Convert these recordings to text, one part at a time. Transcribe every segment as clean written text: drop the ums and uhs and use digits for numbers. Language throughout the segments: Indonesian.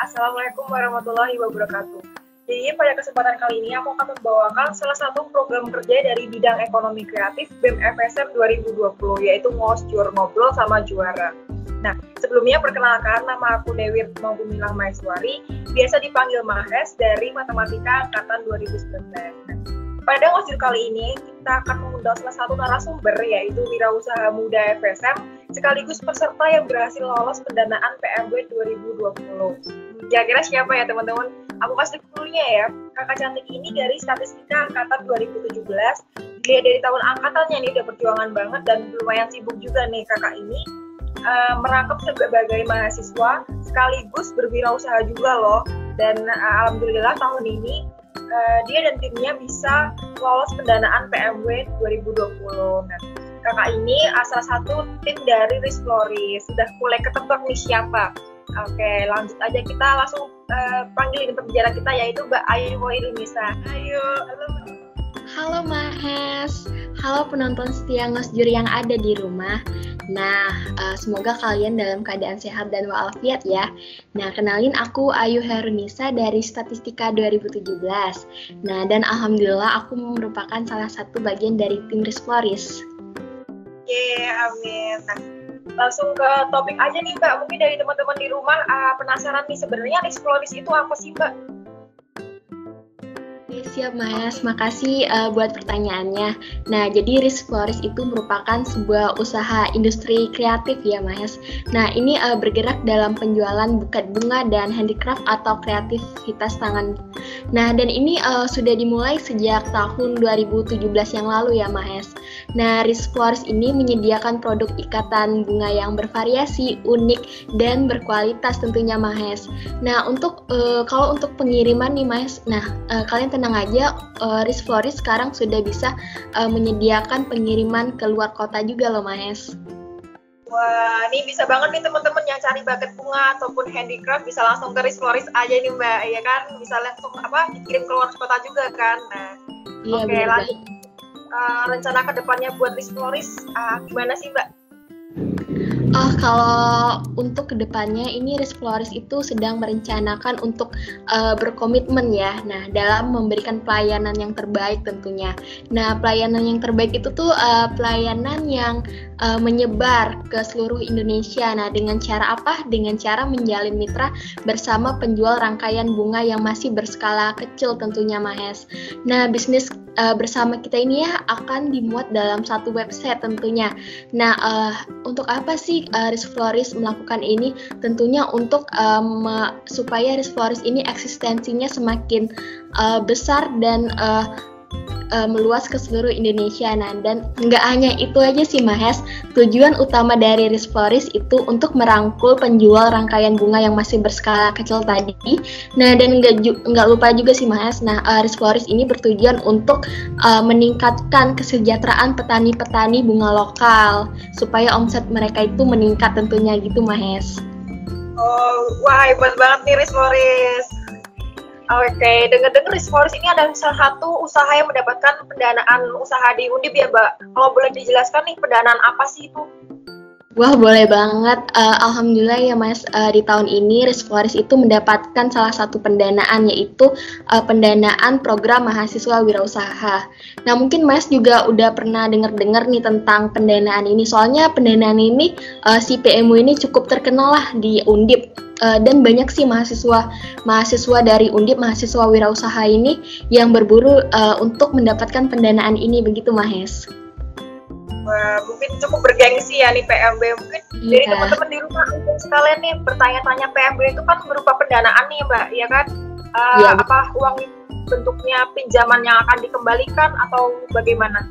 Assalamualaikum warahmatullahi wabarakatuh. Jadi pada kesempatan kali ini aku akan membawakan salah satu program kerja dari bidang ekonomi kreatif BEM FSM 2020, yaitu Ngosjur, Ngobrol sama Juara. Nah, sebelumnya perkenalkan, nama aku Dewi Retno Gumilang Maeswari, biasa dipanggil Mahes dari Matematika Angkatan 2019. Pada Ngosjur kali ini, kita akan mengundang salah satu narasumber, yaitu Wirausaha Muda FSM, sekaligus peserta yang berhasil lolos pendanaan PMW 2020. Kira-kira siapa ya teman-teman? Aku kasih dulunya ya. Kakak cantik ini dari Statistika Angkatan 2017. Dilihat dari tahun angkatannya nih udah perjuangan banget dan lumayan sibuk juga nih kakak ini. Merangkap sebagai mahasiswa sekaligus berwirausaha juga loh. Dan alhamdulillah tahun ini dia dan timnya bisa lolos pendanaan PMW 2020. Nah, kakak ini salah satu tim dari Risploris. Sudah mulai ketebak nih siapa. Oke, lanjut aja, kita langsung panggilin pembicara kita, yaitu Mbak Ayu Irunisa. Ayo, halo. Halo Mahes, halo penonton setia Ngosjur yang ada di rumah. Nah, semoga kalian dalam keadaan sehat dan walafiat ya. Nah, kenalin aku Ayu Herunisa dari Statistika 2017. Nah, dan alhamdulillah aku merupakan salah satu bagian dari tim Risploris. Amin. Nah, langsung ke topik aja nih Mbak. Mungkin dari teman-teman di rumah penasaran nih, sebenarnya Risploris itu apa sih Mbak? Siap Mas, makasih buat pertanyaannya. Nah, jadi Risploris itu merupakan sebuah usaha industri kreatif ya Mas. Nah, ini bergerak dalam penjualan buket bunga dan handicraft atau kreativitas tangan. Nah, dan ini sudah dimulai sejak tahun 2017 yang lalu ya Mas. Nah, Risploris ini menyediakan produk ikatan bunga yang bervariasi, unik, dan berkualitas tentunya Mas. Nah, kalau untuk pengiriman nih Mas, kalian tenang aja, Risploris sekarang sudah bisa menyediakan pengiriman ke luar kota juga loh Mas. Wah, ini bisa banget nih teman-teman yang cari buket bunga ataupun handicraft, bisa langsung ke Risploris aja nih Mbak, ya kan? Bisa langsung dikirim ke luar kota juga kan. Nah, iya, oke, lanjut. Rencana kedepannya buat Risploris gimana sih Mbak? Kalau untuk kedepannya ini Risploris itu sedang merencanakan untuk berkomitmen ya. Nah, dalam memberikan pelayanan yang terbaik tentunya. Nah, pelayanan yang terbaik itu tuh pelayanan yang menyebar ke seluruh Indonesia. Nah, dengan cara apa? Dengan cara menjalin mitra bersama penjual rangkaian bunga yang masih berskala kecil tentunya Mahes. Nah, bisnis bersama kita ini ya akan dimuat dalam satu website tentunya. Nah, untuk apa sih Risploris melakukan ini? Tentunya untuk supaya Risploris ini eksistensinya semakin besar dan meluas ke seluruh Indonesia. Nah, dan nggak hanya itu aja sih Mahes, tujuan utama dari Risploris itu untuk merangkul penjual rangkaian bunga yang masih berskala kecil tadi. Nah, dan nggak lupa juga sih Mahes, Risploris ini bertujuan untuk meningkatkan kesejahteraan petani-petani bunga lokal supaya omset mereka itu meningkat tentunya gitu Mahes. Oh, wah hebat banget nih Risploris. Oke, dengar-dengar Risploris ini ada salah satu usaha yang mendapatkan pendanaan usaha di Undip ya Mbak. Kalau boleh dijelaskan nih, pendanaan apa sih itu? Wah, boleh banget. Alhamdulillah ya Mas, di tahun ini Risploris itu mendapatkan salah satu pendanaan, yaitu pendanaan program mahasiswa wirausaha. Nah, mungkin Mas juga udah pernah dengar-dengar nih tentang pendanaan ini. Soalnya pendanaan ini, si PMW ini cukup terkenal lah di Undip. Dan banyak sih mahasiswa dari Undip, mahasiswa wirausaha ini yang berburu untuk mendapatkan pendanaan ini, begitu Mahes. Wah, mungkin cukup bergengsi ya nih PMW. Mungkin dari teman-teman di rumah mungkin sekalian nih bertanya-tanya, PMW itu kan berupa pendanaan nih Mbak, ya kan? Apa uang bentuknya pinjaman yang akan dikembalikan atau bagaimana?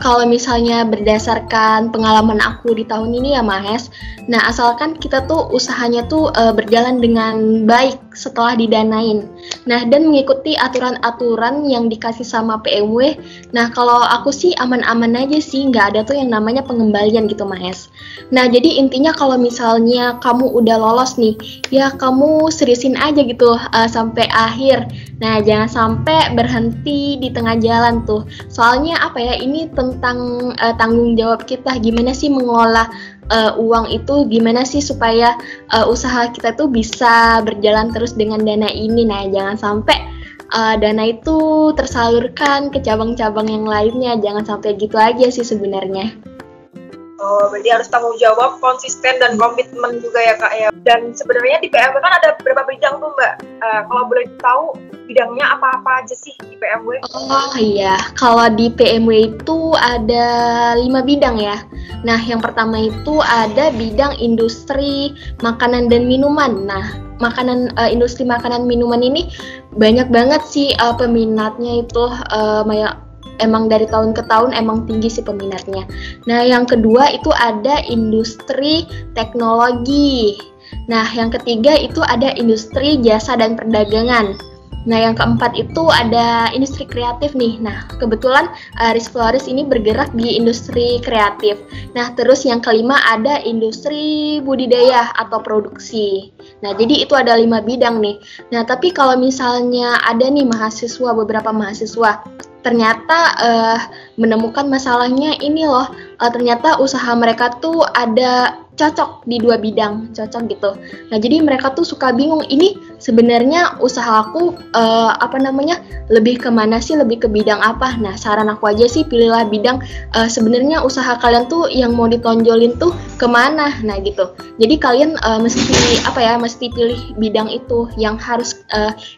Kalau misalnya berdasarkan pengalaman aku di tahun ini ya Mahes, nah asalkan kita tuh usahanya tuh berjalan dengan baik setelah didanain. Nah, dan mengikuti aturan-aturan yang dikasih sama PMW. Nah, kalau aku sih aman-aman aja sih, nggak ada tuh yang namanya pengembalian gitu Mahes. Nah, jadi intinya kalau misalnya kamu udah lolos nih, ya kamu seriusin aja gitu sampai akhir. Nah, jangan sampai berhenti di tengah jalan tuh. Soalnya apa ya, ini tentang tanggung jawab kita, gimana sih mengelola uang itu gimana sih supaya usaha kita tuh bisa berjalan terus dengan dana ini. Nah, jangan sampai dana itu tersalurkan ke cabang-cabang yang lainnya, jangan sampai gitu aja sih sebenarnya. Oh, berarti harus tanggung jawab, konsisten, dan komitmen juga ya Kak ya. Dan sebenarnya di PMW kan ada beberapa bidang tuh Mbak. Kalau boleh tahu bidangnya apa-apa aja sih di PMW? Oh iya, kalau di PMW itu ada 5 bidang ya. Nah, yang pertama itu ada bidang industri makanan dan minuman. Nah, industri makanan minuman ini banyak banget sih peminatnya itu, emang dari tahun ke tahun emang tinggi sih peminatnya. Nah, yang kedua itu ada industri teknologi. Nah, yang ketiga itu ada industri jasa dan perdagangan. Nah, yang keempat itu ada industri kreatif nih. Nah, kebetulan Risk Flores ini bergerak di industri kreatif. Nah, terus yang kelima ada industri budidaya atau produksi. Nah, jadi itu ada 5 bidang nih. Nah, tapi kalau misalnya ada nih beberapa mahasiswa ternyata menemukan masalahnya ini loh, ternyata usaha mereka tuh ada cocok di 2 bidang, cocok gitu. Nah, jadi mereka tuh suka bingung, ini sebenarnya usaha aku lebih kemana sih, lebih ke bidang apa. Nah, saran aku aja sih pilihlah bidang sebenarnya usaha kalian tuh yang mau ditonjolin tuh kemana. Nah, gitu. Jadi kalian mesti pilih bidang itu yang harus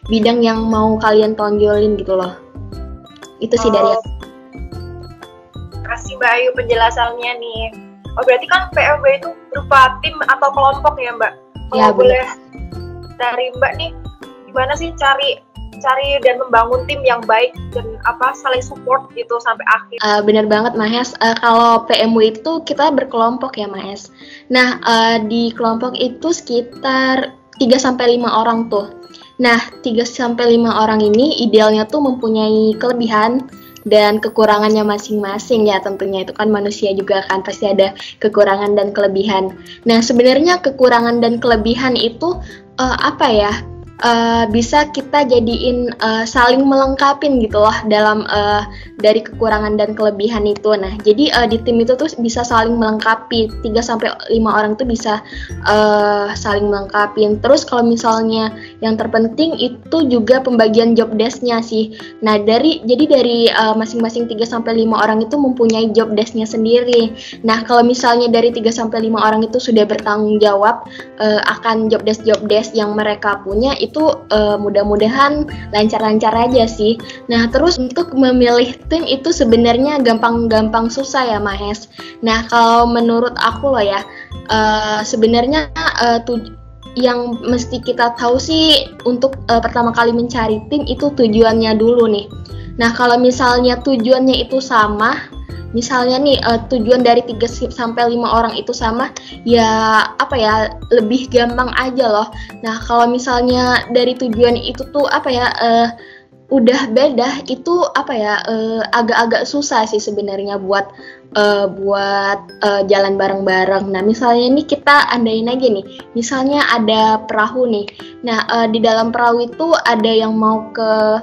bidang yang mau kalian tonjolin gitu loh. Itu sih dari aku. Kasih Mbak Ayu penjelasannya nih. Oh, berarti kan PMW itu berupa tim atau kelompok ya Mbak? Kalau boleh dari Mbak nih, gimana sih cari dan membangun tim yang baik dan saling support gitu sampai akhir? Benar banget Mahes. Kalau PMW itu kita berkelompok ya Mahes. Nah, di kelompok itu sekitar 3-5 orang tuh. Nah, 3-5 orang ini idealnya tuh mempunyai kelebihan dan kekurangannya masing-masing ya, tentunya itu kan manusia juga kan pasti ada kekurangan dan kelebihan. Nah, sebenarnya kekurangan dan kelebihan itu bisa kita jadiin saling melengkapin gitu loh dalam dari kekurangan dan kelebihan itu. Nah, jadi di tim itu tuh bisa saling melengkapi, 3-5 orang tuh bisa saling melengkapin. Terus kalau misalnya yang terpenting itu juga pembagian job desk-nya sih. Nah, dari masing-masing 3-5 orang itu mempunyai job desk-nya sendiri. Nah, kalau misalnya dari 3-5 orang itu sudah bertanggung jawab akan job desk yang mereka punya, itu mudah-mudahan lancar-lancar aja sih. Nah, terus untuk memilih tim itu sebenarnya gampang-gampang susah ya Mahes. Nah, kalau menurut aku loh ya, sebenarnya yang mesti kita tahu sih untuk pertama kali mencari tim itu tujuannya dulu nih. Nah, kalau misalnya tujuannya itu sama, misalnya nih tujuan dari 3-5 orang itu sama, ya lebih gampang aja loh. Nah, kalau misalnya dari tujuan itu tuh udah beda, itu agak-agak susah sih sebenarnya buat jalan bareng-bareng. Nah, misalnya nih kita andain aja nih, misalnya ada perahu nih. Nah, di dalam perahu itu ada yang mau ke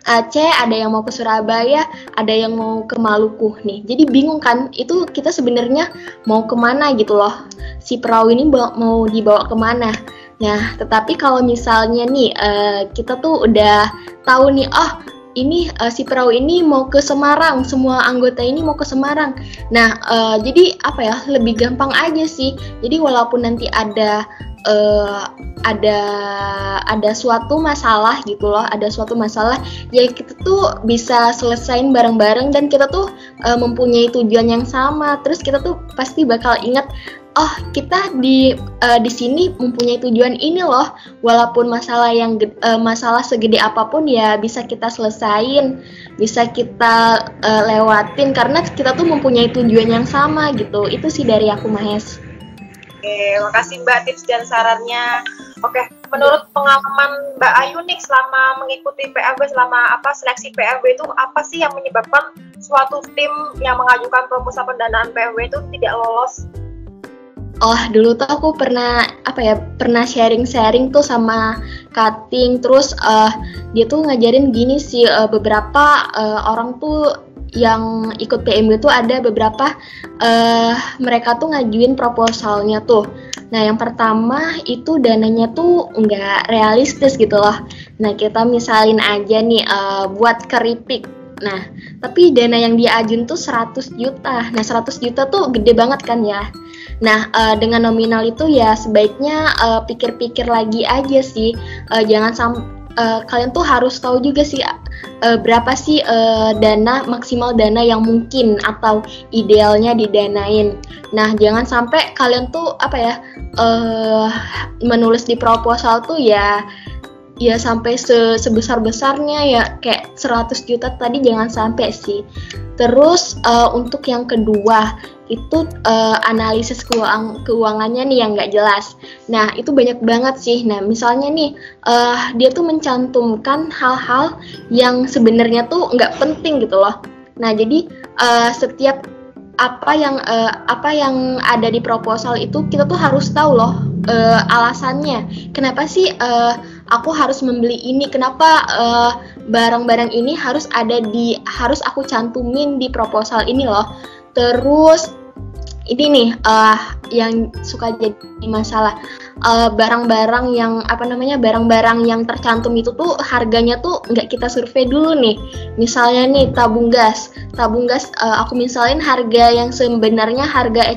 Aceh, ada yang mau ke Surabaya, ada yang mau ke Maluku nih. Jadi bingung kan, itu kita sebenarnya mau kemana gitu loh. Si perahu ini mau dibawa kemana. Nah, tetapi kalau misalnya nih kita tuh udah tahu nih, ini si perahu ini mau ke Semarang, semua anggota ini mau ke Semarang. Nah, jadi lebih gampang aja sih. Jadi walaupun nanti ada suatu masalah gitu loh, ya kita tuh bisa selesain bareng-bareng dan kita tuh mempunyai tujuan yang sama. Terus kita tuh pasti bakal ingat, kita di sini mempunyai tujuan ini loh. Walaupun masalah segede apapun ya bisa kita selesain, bisa kita lewatin karena kita tuh mempunyai tujuan yang sama gitu. Itu sih dari aku Mahes. Oke, makasih Mbak tips dan sarannya. Oke, menurut pengalaman Mbak Ayu nih selama mengikuti PMW, seleksi PMW itu apa sih yang menyebabkan suatu tim yang mengajukan proposal pendanaan PMW itu tidak lolos? Dulu tuh aku pernah sharing tuh sama Kating, terus dia tuh ngajarin gini sih, beberapa orang tuh yang ikut PMB tuh ada beberapa mereka tuh ngajuin proposalnya tuh. Nah, yang pertama itu dananya tuh nggak realistis gitu loh. Nah, kita misalin aja nih buat keripik. Nah, tapi dana yang diajuin tuh 100 juta. Nah, 100 juta tuh gede banget kan ya. Nah, dengan nominal itu ya sebaiknya pikir-pikir lagi aja sih. Jangan sampai kalian tuh harus tahu juga sih berapa sih dana maksimal dana yang mungkin atau idealnya didanain. Nah, jangan sampai kalian tuh menulis di proposal tuh ya sampai sebesar-besarnya ya kayak 100 juta tadi, jangan sampai sih. Terus untuk yang kedua itu analisis keuangannya nih yang nggak jelas. Nah, itu banyak banget sih. Nah, misalnya nih dia tuh mencantumkan hal-hal yang sebenarnya tuh nggak penting gitu loh. Nah, jadi setiap apa yang ada di proposal itu kita tuh harus tahu loh alasannya. Kenapa sih aku harus membeli ini? Kenapa barang-barang ini harus aku cantumin di proposal ini loh. Terus ini nih yang suka jadi masalah, barang-barang yang tercantum itu tuh harganya tuh nggak kita survei dulu nih. Misalnya nih tabung gas aku misalin harga yang sebenarnya harga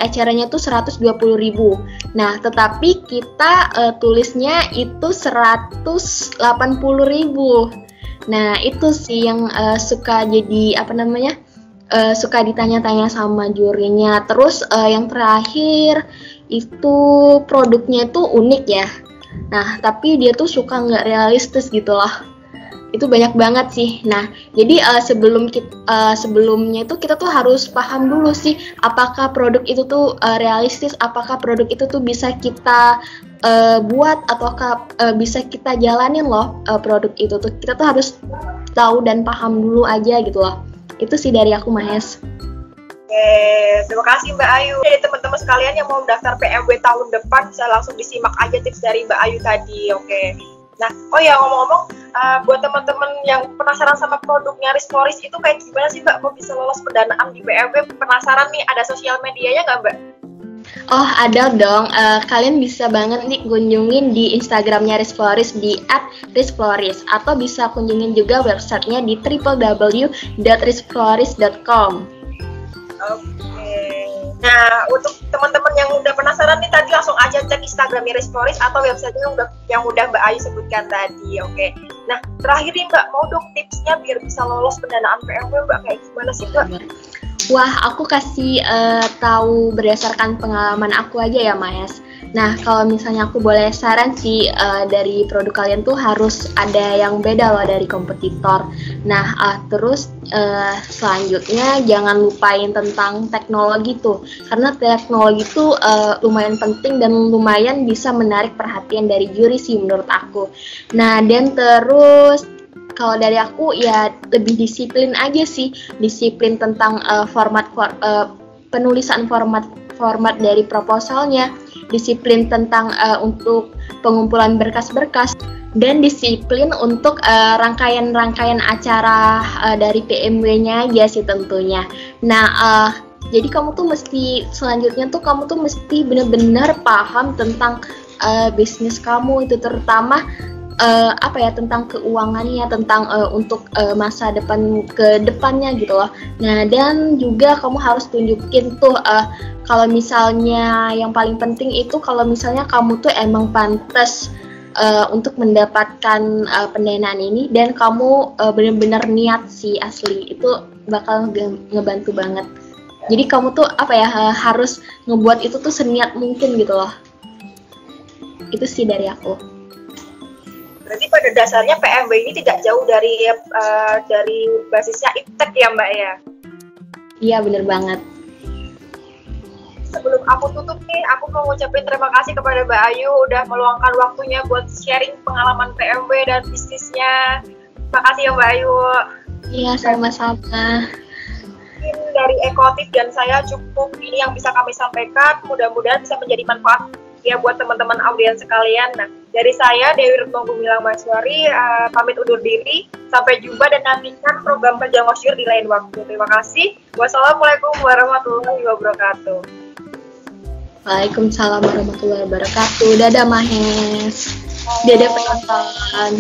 ecerannya tuh 120.000. Nah, tetapi kita tulisnya itu 180.000. Nah, itu sih yang suka jadi suka ditanya-tanya sama jurinya. Terus yang terakhir itu produknya itu unik ya. Nah, tapi dia tuh suka nggak realistis gitu loh. Itu banyak banget sih. Nah, jadi sebelumnya itu kita tuh harus paham dulu sih apakah produk itu tuh realistis, apakah produk itu tuh bisa kita buat ataukah bisa kita jalanin loh produk itu tuh. Kita tuh harus tahu dan paham dulu aja gitu loh. Itu sih dari aku, Mahes. Oke, terima kasih Mbak Ayu. Jadi teman-teman sekalian yang mau daftar PMW tahun depan bisa langsung disimak aja tips dari Mbak Ayu tadi. Oke. Nah, ngomong-ngomong, buat teman-teman yang penasaran sama produknya Rizfloris itu kayak gimana sih Mbak? Kok bisa lolos pendanaan di PMW? Penasaran nih, ada sosial medianya nggak Mbak? Oh, ada dong. Kalian bisa banget nih kunjungin di Instagramnya Rizfloris di @rizfloris, atau bisa kunjungin juga websitenya di www.rizfloris.com. Oke. Nah, untuk teman-teman yang udah penasaran nih tadi langsung aja cek Instagramnya Rizfloris atau websitenya yang udah Mbak Ayu sebutkan tadi. Oke. Nah, terakhir nih Mbak, mau dong tipsnya biar bisa lolos pendanaan PMW Mbak, kayak gimana sih Mbak? Wah, aku kasih tahu berdasarkan pengalaman aku aja ya, Mas. Nah, kalau misalnya aku boleh saran sih, dari produk kalian tuh harus ada yang beda loh dari kompetitor. Nah, terus selanjutnya jangan lupain tentang teknologi tuh, karena teknologi tuh lumayan penting dan lumayan bisa menarik perhatian dari juri sih menurut aku. Nah, dan terus kalau dari aku ya lebih disiplin aja sih, disiplin tentang penulisan format dari proposalnya, disiplin tentang untuk pengumpulan berkas-berkas, dan disiplin untuk rangkaian-rangkaian acara dari PMW-nya aja sih tentunya. Nah, jadi kamu tuh selanjutnya kamu tuh mesti benar-benar paham tentang bisnis kamu itu, terutama tentang keuangannya, tentang untuk masa depannya gitu loh. Nah, dan juga kamu harus tunjukin tuh kalau misalnya yang paling penting itu kalau misalnya kamu tuh emang pantas untuk mendapatkan pendanaan ini, dan kamu benar-benar niat sih asli, itu bakal ngebantu banget. Jadi kamu tuh harus ngebuat itu tuh seniat mungkin gitu loh. Itu sih dari aku. Berarti pada dasarnya PMW ini tidak jauh dari basisnya iptek ya Mbak ya? Iya, bener banget. Sebelum aku tutup nih, aku mau ngucapin terima kasih kepada Mbak Ayu udah meluangkan waktunya buat sharing pengalaman PMW dan bisnisnya. Terima kasih ya Mbak Ayu. Iya, sama-sama. Mungkin dari Ekotif dan saya cukup ini yang bisa kami sampaikan. Mudah-mudahan bisa menjadi manfaat ya buat teman-teman audiens sekalian. Nah, Dari saya, Dewi Retno Gumilang Maheswari, pamit undur diri. Sampai jumpa dan nantikan program kerja Ngosyur di lain waktu. Terima kasih. Wassalamualaikum warahmatullahi wabarakatuh. Waalaikumsalam warahmatullahi wabarakatuh. Dadah Mahes. Dadah penonton.